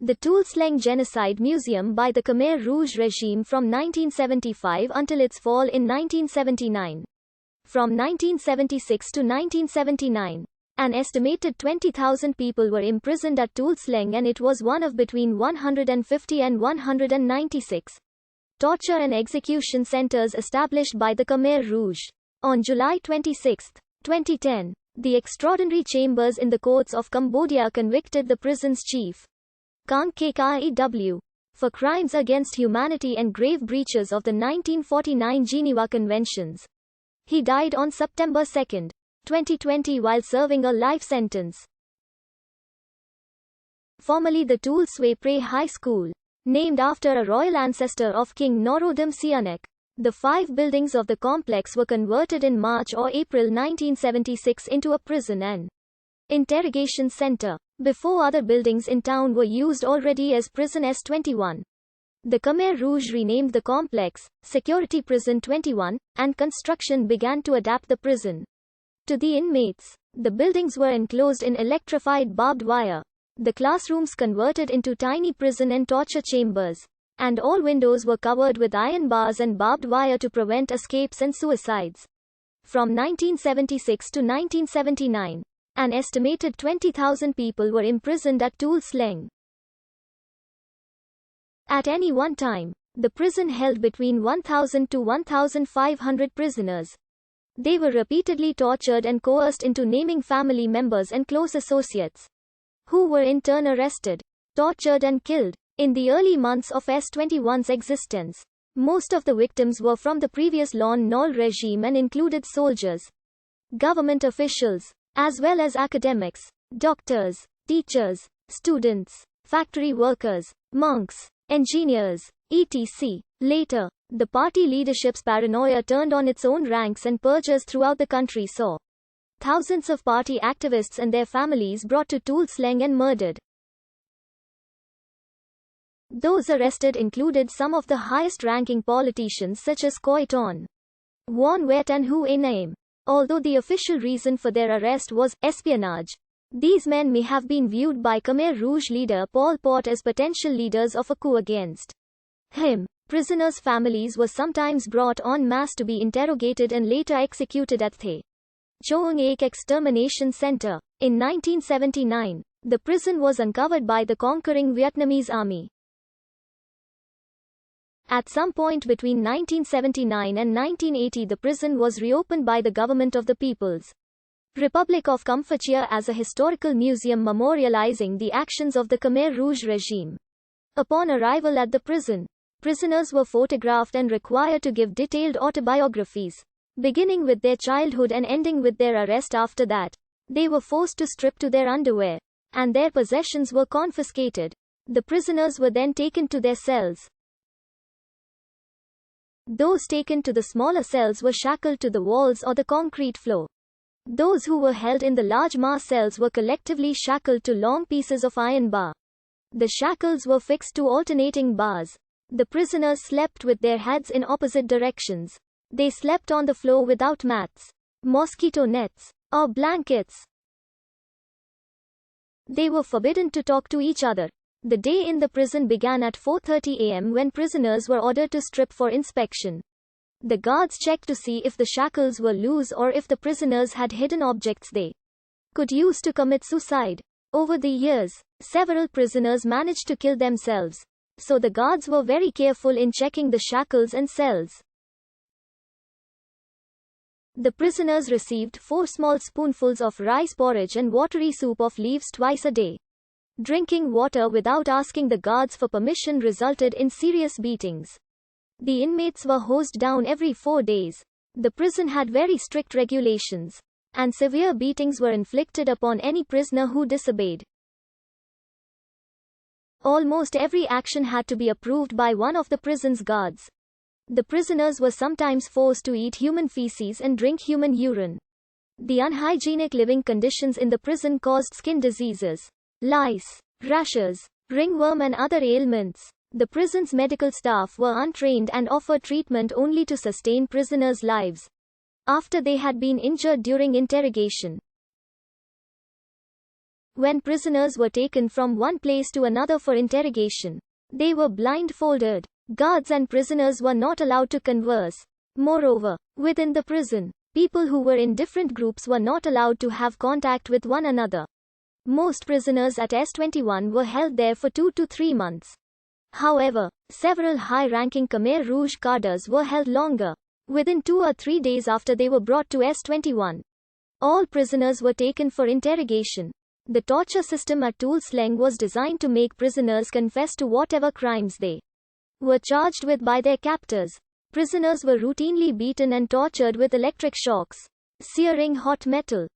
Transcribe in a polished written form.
The Tuol Sleng Genocide Museum by the Khmer Rouge regime from 1975 until its fall in 1979. From 1976 to 1979. An estimated 20,000 people were imprisoned at Tuol Sleng, and it was one of between 150 and 196 torture and execution centers established by the Khmer Rouge. On July 26, 2010, the extraordinary chambers in the courts of Cambodia convicted the prison's chief, Kang Kkew, for crimes against humanity and grave breaches of the 1949 Geneva Conventions. He died on September 2, 2020 while serving a life sentence. Formerly the Tuol Sway Prey High School, named after a royal ancestor of King Norodom Sihanouk. The 5 buildings of the complex were converted in March or April 1976 into a prison and interrogation center, before other buildings in town were used already as Prison S21. The Khmer Rouge renamed the complex Security Prison 21, and construction began to adapt the prison to the inmates. The buildings were enclosed in electrified barbed wire, the classrooms converted into tiny prison and torture chambers, and all windows were covered with iron bars and barbed wire to prevent escapes and suicides. From 1976 to 1979, an estimated 20,000 people were imprisoned at Tuol Sleng. At any one time, the prison held between 1,000 to 1,500 prisoners. They were repeatedly tortured and coerced into naming family members and close associates, who were in turn arrested, tortured and killed. In the early months of S21's existence, most of the victims were from the previous Lon Nol regime and included soldiers, government officials, as well as academics, doctors, teachers, students, factory workers, monks, engineers, etc. Later, the party leadership's paranoia turned on its own ranks, and purges throughout the country saw thousands of party activists and their families brought to Tuol Sleng and murdered. Those arrested included some of the highest-ranking politicians such as Koi Ton, Won Wet and Hu Naim. Although the official reason for their arrest was espionage, these men may have been viewed by Khmer Rouge leader Pol Pot as potential leaders of a coup against him. Prisoners' families were sometimes brought en masse to be interrogated and later executed at The Choang Ek Extermination Center. In 1979, the prison was uncovered by the conquering Vietnamese army. At some point between 1979 and 1980, the prison was reopened by the Government of the People's Republic of Kampuchea as a historical museum memorializing the actions of the Khmer Rouge regime. Upon arrival at the prison, prisoners were photographed and required to give detailed autobiographies, beginning with their childhood and ending with their arrest. After that, they were forced to strip to their underwear, and their possessions were confiscated. The prisoners were then taken to their cells. Those taken to the smaller cells were shackled to the walls or the concrete floor. Those who were held in the large mass cells were collectively shackled to long pieces of iron bar. The shackles were fixed to alternating bars. The prisoners slept with their heads in opposite directions. They slept on the floor without mats, mosquito nets, or blankets. They were forbidden to talk to each other. The day in the prison began at 4:30 a.m. when prisoners were ordered to strip for inspection. The guards checked to see if the shackles were loose or if the prisoners had hidden objects they could use to commit suicide. Over the years, several prisoners managed to kill themselves, so the guards were very careful in checking the shackles and cells. The prisoners received 4 small spoonfuls of rice porridge and watery soup of leaves twice a day. Drinking water without asking the guards for permission resulted in serious beatings. The inmates were hosed down every 4 days. The prison had very strict regulations, and severe beatings were inflicted upon any prisoner who disobeyed. Almost every action had to be approved by one of the prison's guards. The prisoners were sometimes forced to eat human feces and drink human urine. The unhygienic living conditions in the prison caused skin diseases, lice, rashes, ringworm and other ailments. The prison's medical staff were untrained and offered treatment only to sustain prisoners' lives after they had been injured during interrogation. When prisoners were taken from one place to another for interrogation, they were blindfolded. Guards and prisoners were not allowed to converse. Moreover, within the prison, people who were in different groups were not allowed to have contact with one another. Most prisoners at S21 were held there for 2 to 3 months. However, several high-ranking Khmer Rouge cadres were held longer, within 2 or 3 days after they were brought to S21. All prisoners were taken for interrogation. The torture system at Tuol Sleng was designed to make prisoners confess to whatever crimes they were charged with by their captors. Prisoners were routinely beaten and tortured with electric shocks, searing hot metal,